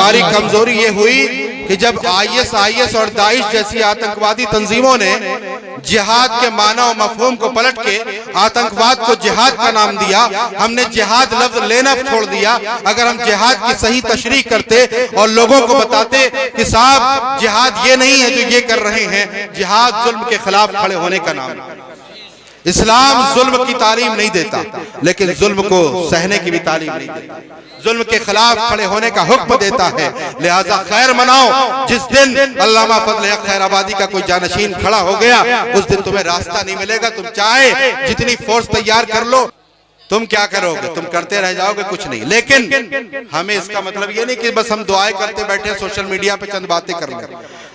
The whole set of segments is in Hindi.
हमारी कमजोरी ये हुई कि जब आईएस और दाइश जैसी आतंकवादी तंजीमों ने जिहाद के माना और मफहूम को पलट के आतंकवाद को जिहाद का नाम दिया, हमने जिहाद लफ्ज लेना छोड़ दिया। अगर हम जिहाद की सही तशरीह करते और लोगों को बताते कि साहब जिहाद ये नहीं है जो ये कर रहे हैं, जिहाद जुल्म के खिलाफ खड़े होने का नाम है। इस्लाम जुल्म की तालीम नहीं देता, लेकिन जुल्म को सहने की भी तालीम नहीं देता, जुल्म के खिलाफ खड़े होने का हुक्म देता है। लिहाजा खैर मनाओ। जिस दिन अल्लामा फजल हक खैराबादी का कोई जानशीन खड़ा हो गया, उस दिन तुम्हें रास्ता नहीं मिलेगा। तुम चाहे जितनी फोर्स तैयार कर लो, तुम क्या करोगे? तुम करते रह जाओगे, कुछ नहीं। लेकिन हमें इसका मतलब ये नहीं कि बस हम दुआएं करते बैठे सोशल मीडिया पे चंद बातें कर लें।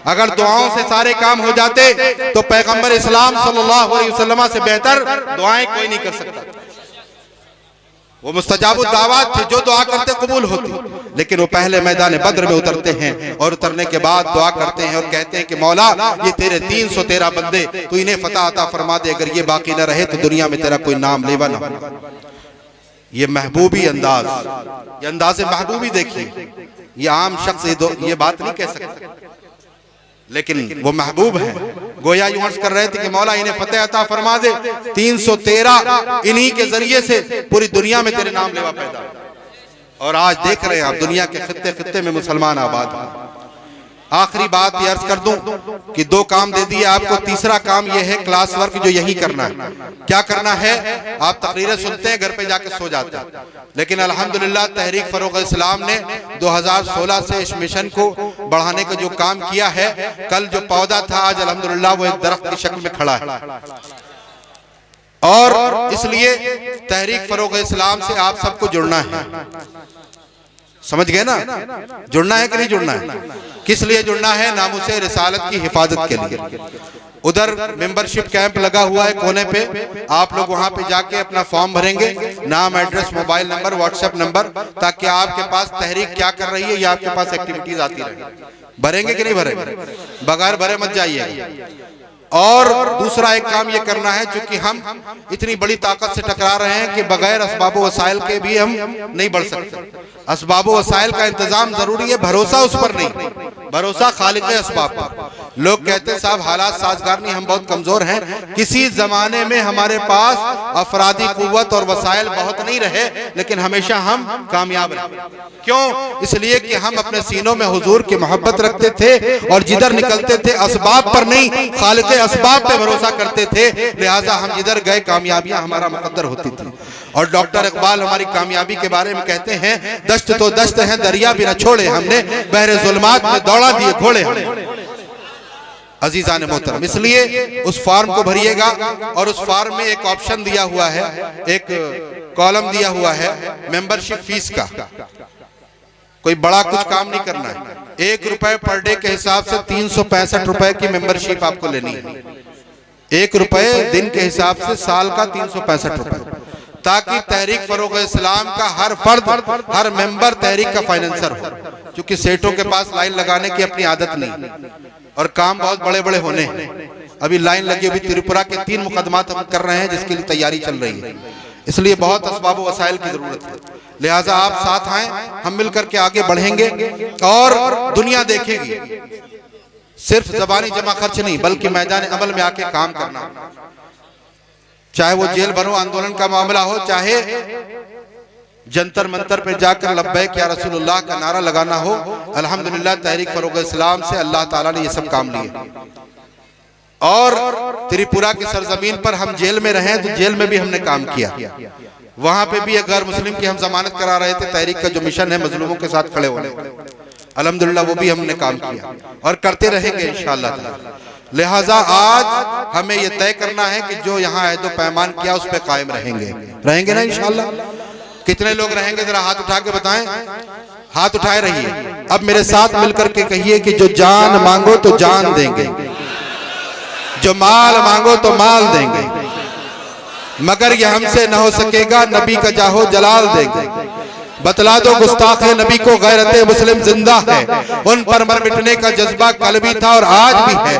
अगर दुआओं से सारे काम हो जाते तो पैगंबर इस्लाम सल्लल्लाहु अलैहि वसल्लम से बेहतर दुआएं कोई नहीं कर सकता। वो मुस्तजाब दावत थे, जो दुआ करते कबूल होती। लेकिन वो पहले मैदान बद्र में उतरते हैं और उतरने के बाद दुआ करते हैं और कहते हैं कि मौला ये तेरे 313 बंदे, तू इन्हें फतह अता फरमा दे। अगर ये बाकी न रहे तो दुनिया में तेरा कोई नाम लेवा ना हो। ये महबूबी अंदाज, ये अंदाज़े महबूबी देखिए। ये आम शख्स ये बात नहीं कह सकता, लेकिन वो महबूब है। गोया यूं अर्ज कर रहे थे कि मौला इन्हें फतेह अता फरमा दे। 313 इन्हीं के जरिए से पूरी दुनिया में तेरे नाम लेवा पैदा। और आज देख रहे हैं आप दुनिया के खित्ते खित्ते में मुसलमान आबाद हैं। आखिरी बात ये अर्ज कर दूं कि 2 काम दे दिए आपको, तीसरा काम ये है क्लास वर्क जो यही करना है। क्या करना है? आप तकरीरें सुनते हैं, घर पे जाके सो जाते हैं, लेकिन अल्हम्दुलिल्लाह तहरीक फरोग इस्लाम ने 2016 से इस मिशन को बढ़ाने का जो काम किया है, कल जो पौधा था आज अल्हम्दुलिल्लाह वो एक दरख्त की शक्ल में खड़ा है। और इसलिए तहरीक फरोग इस्लाम से आप सबको जुड़ना है। समझ गए ना? जुड़ना है कि नहीं जुड़ना है? किस लिए जुड़ना है? नामुसे रिसालत की हिफाजत के लिए। उधर मेंबरशिप कैंप लगा हुआ है कोने पे, आप लोग वहां पे जाके अपना फॉर्म भरेंगे, नाम, address, mobile number, WhatsApp number, ताकि आपके पास तहरीक क्या कर रही है या आपके पास एक्टिविटीज आती रहे। भरेंगे कि नहीं भरेंगे? बगैर भरे मत जाइए। और दूसरा एक काम ये करना है, चूंकि हम इतनी बड़ी ताकत से टकरा रहे हैं कि बगैर असबाब वसाइल के भी हम नहीं बढ़ सकते। असबाब वसाइल का इंतजाम जरूरी है, भरोसा उस पर नहीं, भरोसा खालिक असबाब पर। लोग कहते हैं साहब हालात साजगार नहीं, हम बहुत कमजोर हैं। किसी जमाने में हमारे पास अफरादी कुव्वत और वसाइल बहुत नहीं रहे, लेकिन हमेशा हम कामयाब रहे। क्यों? इसलिए कि हम अपने सीनों में हुजूर की मोहब्बत रखते थे और जिधर निकलते थे असबाब पर नहीं, खालिक असबाब पे भरोसा करते थे। लिहाजा हम जिधर गए कामयाबियां हमारा मुकद्दर होती थी। और डॉक्टर इकबाल हमारी कामयाबी के बारे में कहते हैं, दस्त तो दस्त है दरिया भी न छोड़े हमने, बहरे जुल्मात में दौड़ा दिए घोड़े हमने। अजीजान मोहतरम, इसलिए उस फॉर्म को भरिएगा। और उस फॉर्म में एक ऑप्शन दिया हुआ है, एक कॉलम दिया हुआ है मेंबरशिप फीस का। कोई बड़ा कुछ काम नहीं करना है। 1 रुपए पर डे के हिसाब से 365 रुपए की मेंबरशिप आपको लेनी है। 1 रुपए दिन के हिसाब से साल का 365 रुपए, ताकि तहरीक फरोग इस्लाम का हर फर्द, हर मेंबर तहरीक का फाइनेंसर हो। क्योंकि सेठों के पास लाइन लगाने की अपनी आदत नहीं, और काम बहुत बड़े बड़े होने हैं। अभी लाइन लगी हुई त्रिपुरा के 3 मुकदमात हम कर रहे हैं, जिसके लिए तैयारी चल रही है। इसलिए बहुत असबाब वसाइल की जरूरत है। लिहाजा आप साथ आए, हम मिलकर के आगे बढ़ेंगे और दुनिया देखेगी। सिर्फ जबानी जमा खर्च नहीं, बल्कि मैदान अमल में आके काम करना। चाहे वो जेल भरो आंदोलन का मामला हो, चाहे जंतर मंतर पे जाकर लब्बैक या रसूलुल्लाह का नारा लगाना हो। अल्हम्दुलिल्लाह तहरीक फरोग इस्लाम से अल्लाह ताला ने ये सब काम लिए। और त्रिपुरा की सरजमीन पर हम जेल में रहे तो जेल में भी हमने काम किया। वहां पे भी एक गैर मुस्लिम की हम जमानत करा रहे थे। तहरीक का जो मिशन है मजलूमों के साथ खड़े होने, अल्हम्दुलिल्लाह वो भी हमने काम किया और करते रहेंगे इंशाअल्लाह। लिहाजा आज हमें यह तय करना है कि जो यहाँ है तो पैमान किया उस पर कायम रहेंगे ना इंशाअल्लाह। कितने लोग रहेंगे जरा हाथ उठा के बताएं। हाथ उठाए रहिए। अब मेरे साथ मिलकर के कहिए कि जो जान मांगो तो जान देंगे, जो माल मांगो तो माल देंगे, मगर यह हमसे न हो सकेगा, नबी का जाहो जलाल देंगे। बतला दो गुस्ताख नबी को गैरत मुस्लिम जिंदा है, उन पर मर मिटने का जज्बा कल भी था और आज भी है।